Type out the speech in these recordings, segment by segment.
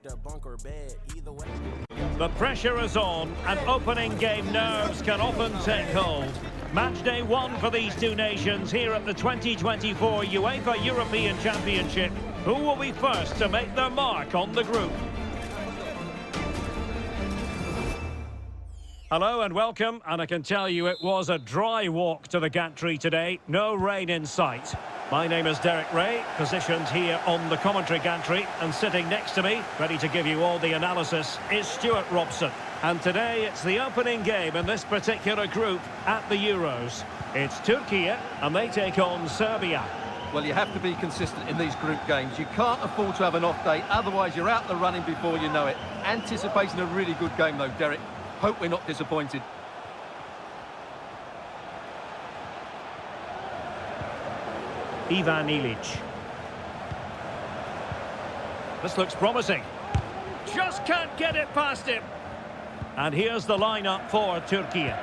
the bunk or bed, either way. The pressure is on, and opening game nerves can often take hold. Match day one for these two nations here at the 2024 UEFA European Championship. Who will be first to make their mark on the group? Hello and welcome, and I can tell you it was a dry walk to the gantry today, no rain in sight. My name is Derek Ray, positioned here on the commentary gantry, and sitting next to me, ready to give you all the analysis, is Stuart Robson. And today it's the opening game in this particular group at the Euros. It's Türkiye, and they take on Serbia. Well, you have to be consistent in these group games. You can't afford to have an off day, otherwise you're out the running before you know it. Anticipating a really good game though, Derek. Hope we're not disappointed. Ivan Ilic. This looks promising. Just can't get it past him. And here's the lineup for Türkiye.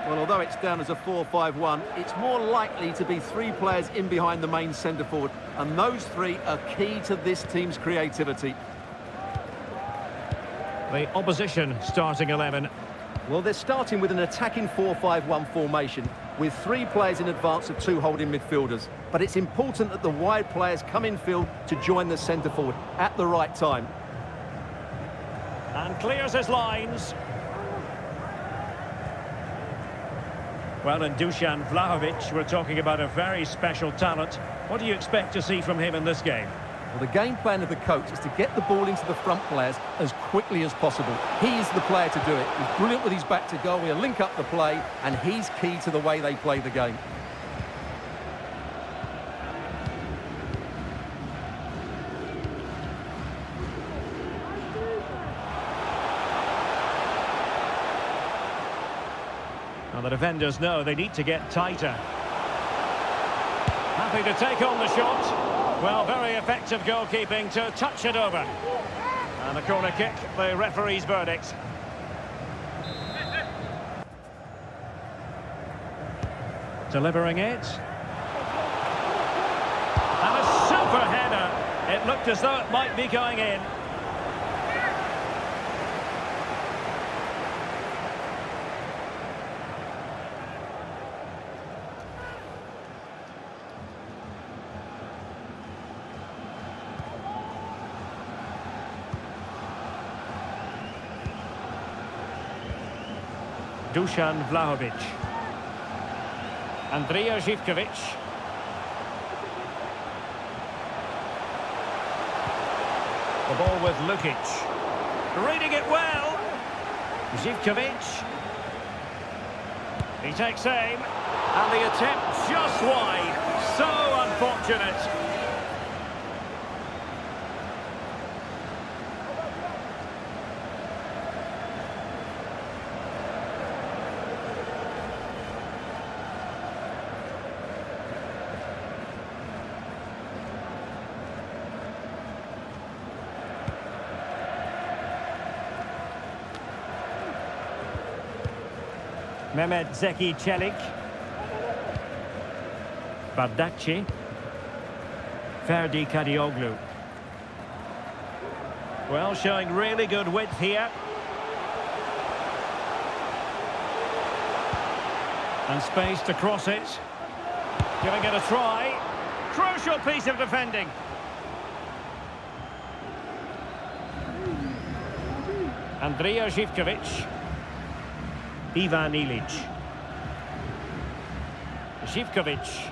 Well, although it's down as a 4-5-1, it's more likely to be three players in behind the main centre-forward. And those three are key to this team's creativity. The opposition starting 11. Well, they're starting with an attacking 4-5-1 formation, with three players in advance of two holding midfielders. But it's important that the wide players come in field to join the centre-forward at the right time. And clears his lines. Well, and Dusan Vlahovic, we're talking about a very special talent. What do you expect to see from him in this game? Well, the game plan of the coach is to get the ball into the front players as quickly as possible. He's the player to do it. He's brilliant with his back to goal. He'll link up the play, and he's key to the way they play the game. Now the defenders know they need to get tighter. Happy to take on the shot. Well, very effective goalkeeping to touch it over. And a corner kick, the referee's verdict. Delivering it. And a super header. It looked as though it might be going in. Dusan Vlahovic. Andrija Živković. The ball with Lukic. Reading it well. Živković. He takes aim. And the attempt just wide. So unfortunate. Mehmet Zeki Çelik. Bardakci. Ferdi Kadioglu. Well, showing really good width here. And space to cross it. Giving it a try. Crucial piece of defending. Andrija Živković. Ivan Ilic. Živković.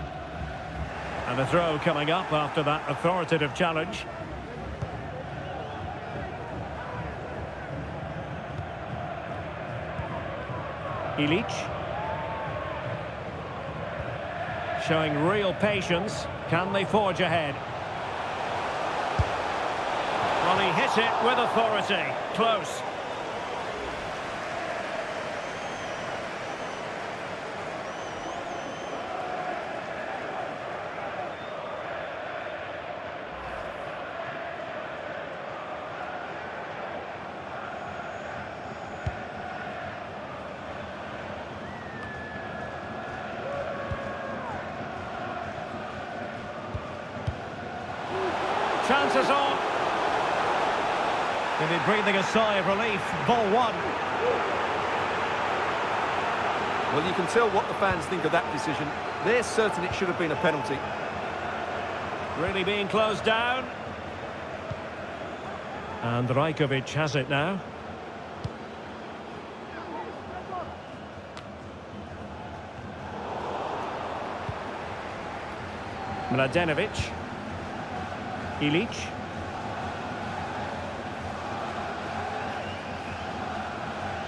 And a throw coming up after that authoritative challenge. Ilic. Showing real patience. Can they forge ahead? Well, he hit it with authority. Close. Chances on. He'll be breathing a sigh of relief. Ball one. Well, you can tell what the fans think of that decision. They're certain it should have been a penalty. Really being closed down. And Rajkovic has it now. Mladenovic. Ilic.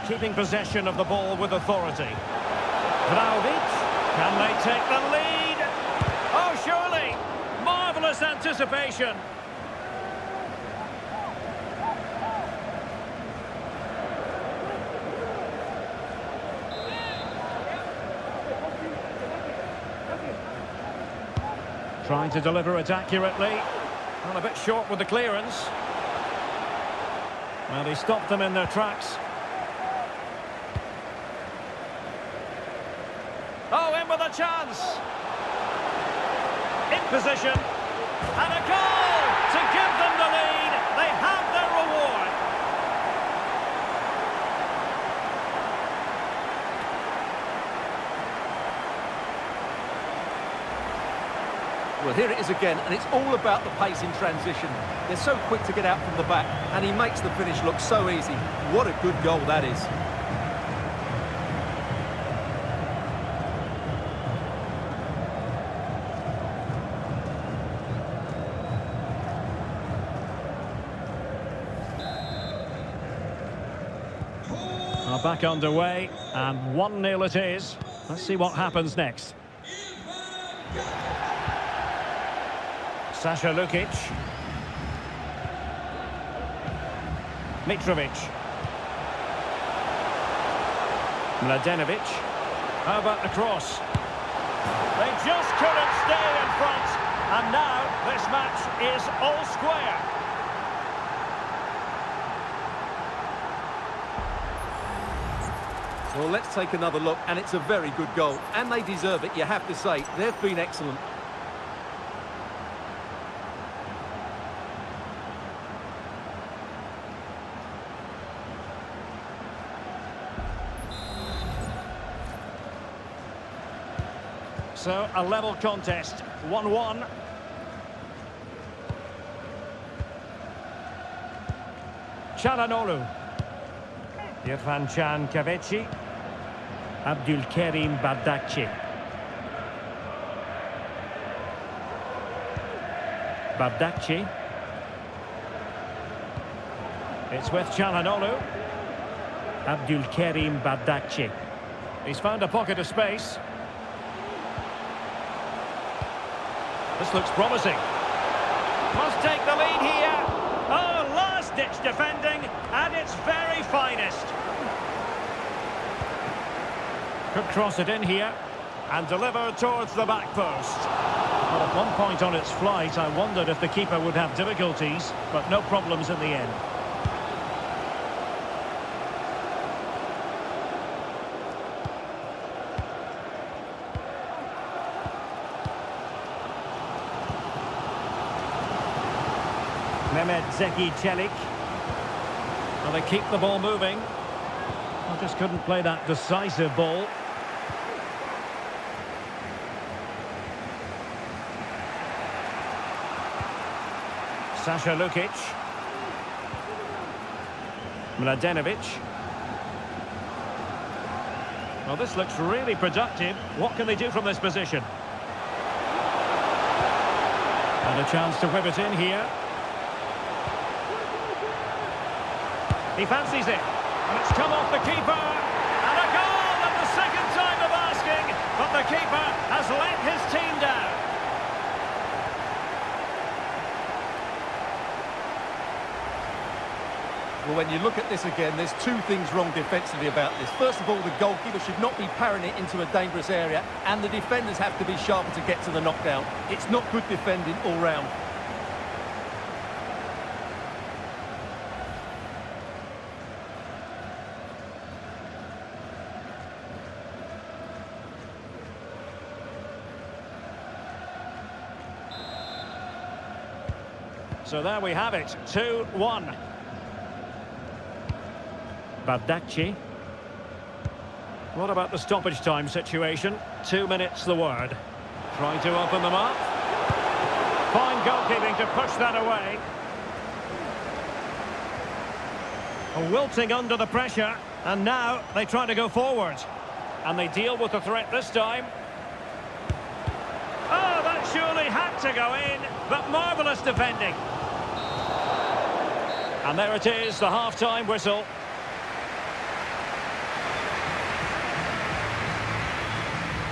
Keeping possession of the ball with authority. Vlahovic. Can they take the lead? Oh, surely! Marvellous anticipation. Trying to deliver it accurately. Well, a bit short with the clearance. Well, he stopped them in their tracks. Oh, in with a chance. In position. And a goal to give them the lead. They have their reward. Well, here it is again, and it's all about the pace in transition. They're so quick to get out from the back, and he makes the finish look so easy. What a good goal that is. Are back underway, and 1-0 it is. Let's see what happens next. Sasha Lukic. Mitrovic. Mladenovic. How about the cross? They just couldn't stay in front. And now this match is all square. Well, let's take another look, and it's a very good goal. And they deserve it, you have to say. They've been excellent. So, a level contest, 1-1. Çalhanoğlu. İrfan Can Kahveci. Abdülkerim Bardakçı. Bardakçı. It's with Çalhanoğlu. Abdülkerim Bardakçı. He's found a pocket of space. This looks promising. Must take the lead here. Oh, last-ditch defending at its very finest. Could cross it in here and deliver towards the back post. Well, at one point on its flight, I wondered if the keeper would have difficulties, but no problems in the end. Mehmet Zeki Çelik. Well, they keep the ball moving. I just couldn't play that decisive ball. Sasha Lukic. Mladenovic. Well, this looks really productive. What can they do from this position? And a chance to whip it in here. He fancies it, and it's come off the keeper, and a goal at the second time of asking, but the keeper has let his team down. Well, when you look at this again, there's two things wrong defensively about this. First of all, the goalkeeper should not be parrying it into a dangerous area, and the defenders have to be sharper to get to the knockdown. It's not good defending all round. So there we have it, 2-1. Bardacci. What about the stoppage time situation? 2 minutes the word. Trying to open them up. Fine goalkeeping to push that away. Wilting under the pressure, and now they try to go forward. And they deal with the threat this time. Oh, that surely had to go in, but marvellous defending. And there it is, the half-time whistle.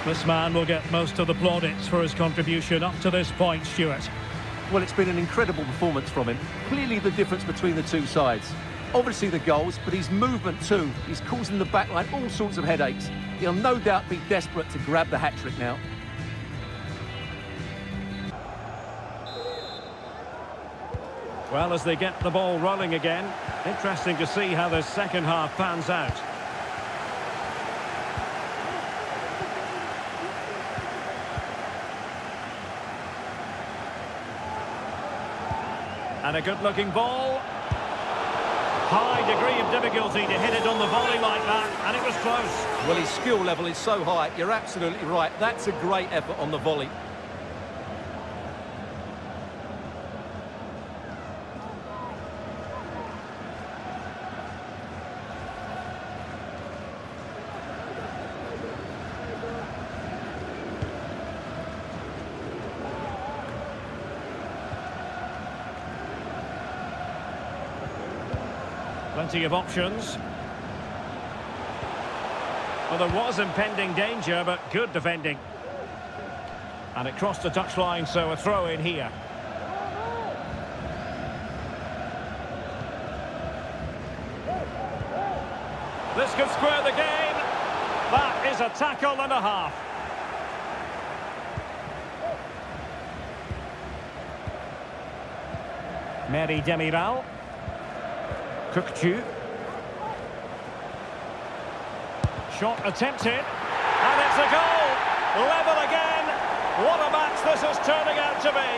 This man will get most of the plaudits for his contribution up to this point, Stuart. Well, it's been an incredible performance from him. Clearly the difference between the two sides. Obviously the goals, but his movement too. He's causing the backline all sorts of headaches. He'll no doubt be desperate to grab the hat-trick now. Well, as they get the ball rolling again, interesting to see how the second half pans out. And a good-looking ball. High degree of difficulty to hit it on the volley like that, and it was close. Well, his skill level is so high, you're absolutely right. That's a great effort on the volley. Plenty of options. Well, there was impending danger, but good defending. And it crossed the touchline, so a throw in here. This could square the game. That is a tackle and a half. Mary Demiral. Kukçu. Shot attempted, and it's a goal! Level again! What a match this is turning out to be!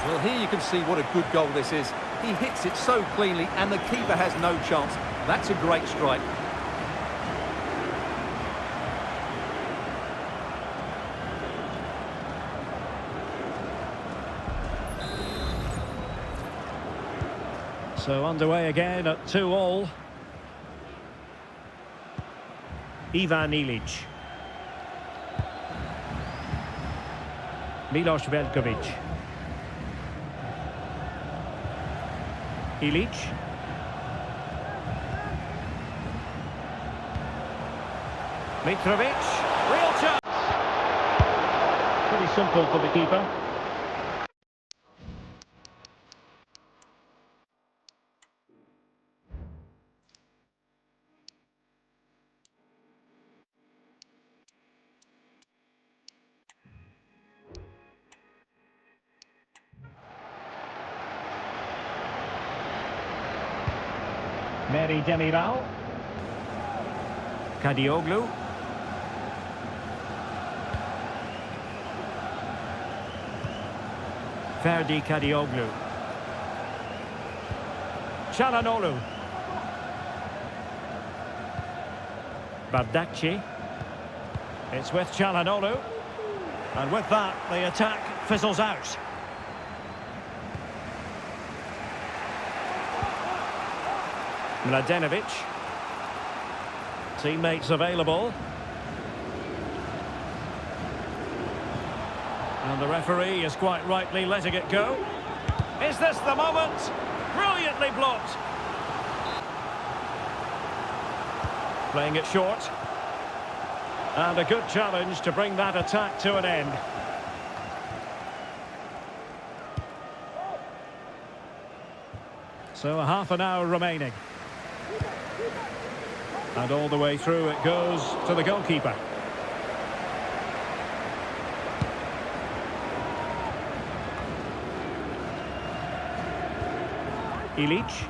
Well, here you can see what a good goal this is. He hits it so cleanly, and the keeper has no chance. That's a great strike. So underway again at 2-2. Ivan Ilić. Miloš Veljković. Ilić. Mitrovic. Real chance. Pretty simple for the keeper. Mary Demiral. Kadioglu. Ferdi Kadioglu. Çalhanoğlu. Bardacci. It's with Çalhanoğlu. And with that, the attack fizzles out. Mladenovic. Teammates available. And the referee is quite rightly letting it go. Is this the moment? Brilliantly blocked. Playing it short. And a good challenge to bring that attack to an end. So a half an hour remaining. And all the way through it goes to the goalkeeper. Ilić.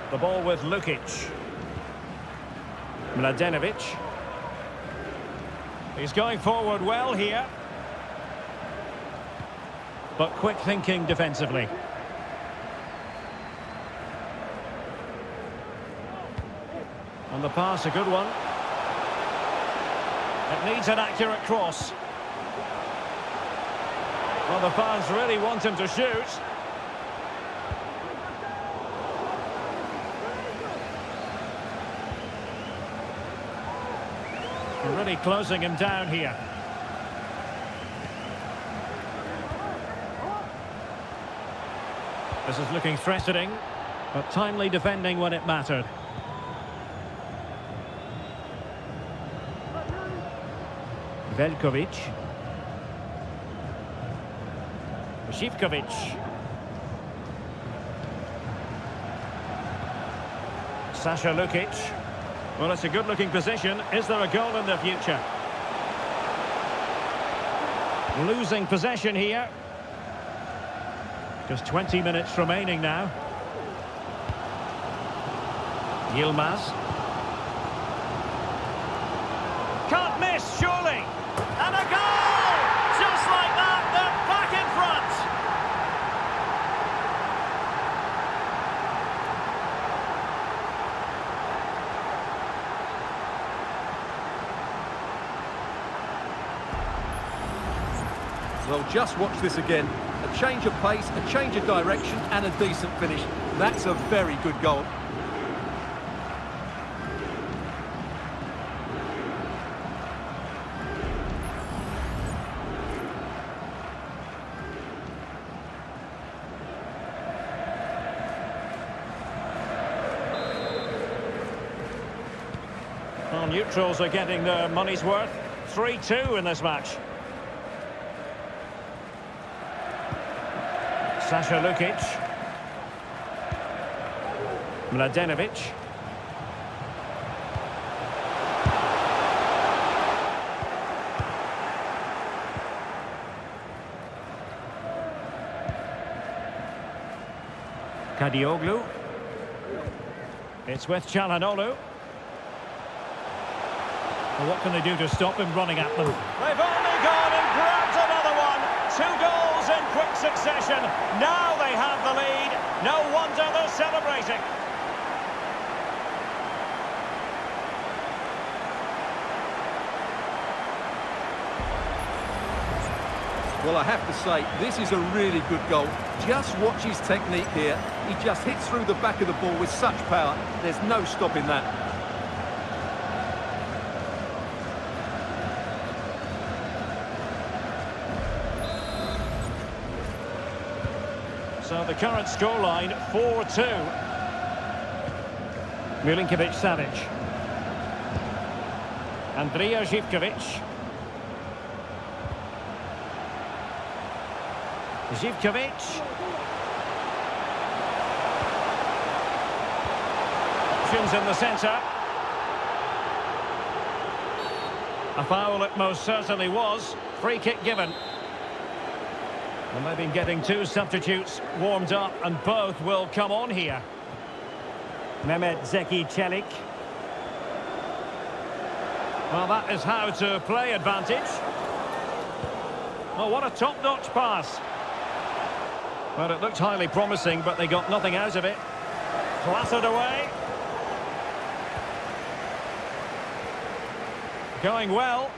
The ball with Lukic. Mladenovic. He's going forward well here. but quick thinking defensively. And the pass, a good one. It needs an accurate cross. Well, the fans really want him to shoot. They're really closing him down here. This is looking threatening, but timely defending when it mattered. Veljkovic. Živkovic. Sasha Lukic. Well, it's a good-looking position. Is there a goal in the future? Losing possession here. Just 20 minutes remaining now. Yilmaz. Can't miss, surely. And a goal! Just like that, they're back in front. Well, just watch this again. A change of pace, a change of direction, and a decent finish. That's a very good goal. Well, neutrals are getting their money's worth. 3-2 in this match. Sasha Lukic. Mladenovic. Kadioglu. It's with Çalhanoğlu. Well, what can they do to stop him running at them? They've only gone and grabbed another one. 2 goals in quick succession. Now they have the lead. No wonder they're celebrating. Well, I have to say, this is a really good goal. Just watch his technique here. He just hits through the back of the ball with such power. There's no stopping that. So the current scoreline, 4-2. Milinkovic-Savic. Andrija Živkovic. Živkovic. Options in the centre. A foul it most certainly was. Free kick given. And they've been getting 2 substitutes warmed up, and both will come on here. Mehmet Zeki Çelik. Well, that is how to play advantage. Oh, what a top-notch pass. Well, it looked highly promising, but they got nothing out of it. Clattered away. Going well.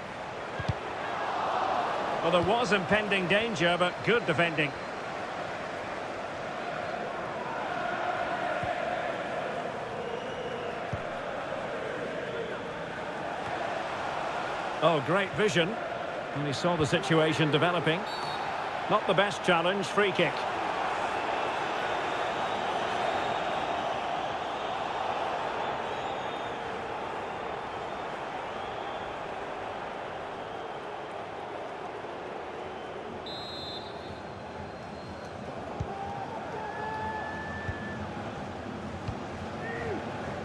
Well, there was impending danger, but good defending. Oh, great vision. And he saw the situation developing. Not the best challenge, free kick.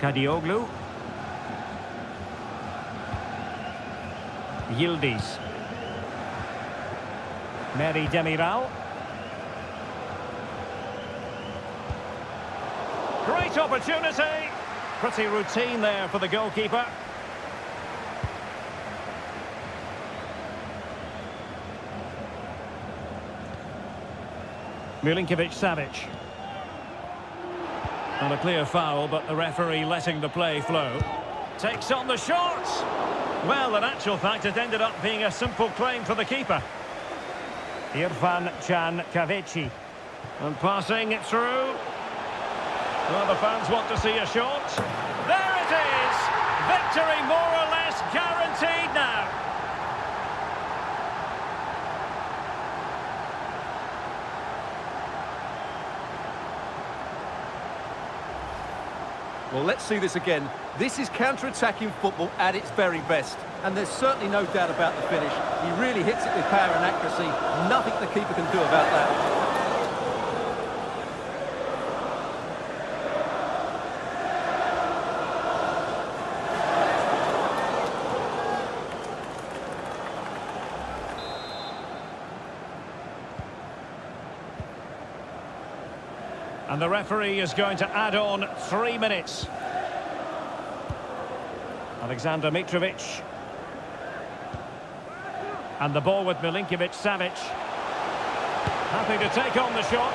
Kadioglu. Yildiz. Meri Demiral. Great opportunity. Pretty routine there for the goalkeeper. Milinkovic-Savic. And a clear foul, but the referee letting the play flow. Takes on the shot. Well, in actual fact, it ended up being a simple claim for the keeper. Irfan Can Kavici. And passing it through. Well, the fans want to see a shot. There it is! Victory more or less guaranteed now. Well, let's see this again. This is counter-attacking football at its very best. And there's certainly no doubt about the finish. He really hits it with power and accuracy. Nothing the keeper can do about that. And the referee is going to add on 3 minutes. Alexander Mitrovic. And the ball with Milinkovic-Savic. Happy to take on the shot.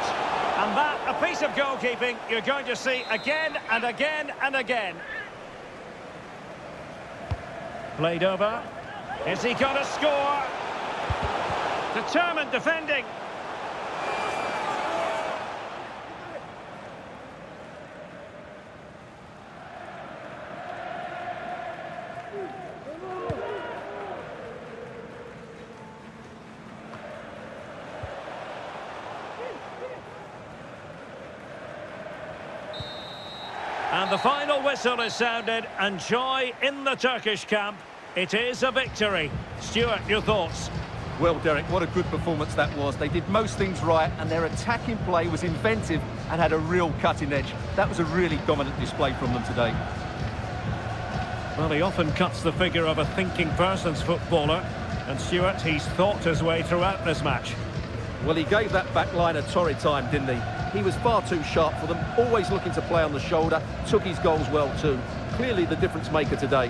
And that, a piece of goalkeeping you're going to see again and again and again. Played over. Is he going to score? Determined defending. And the final whistle is sounded, and joy in the Turkish camp. It is a victory. Stuart, your thoughts? Well, Derek, what a good performance that was. They did most things right, and their attacking play was inventive and had a real cutting edge. That was a really dominant display from them today. Well, he often cuts the figure of a thinking person's footballer. And Stuart, he's thought his way throughout this match. Well, he gave that back line a torrid time, didn't he? He was far too sharp for them, always looking to play on the shoulder, took his goals well too. Clearly the difference maker today.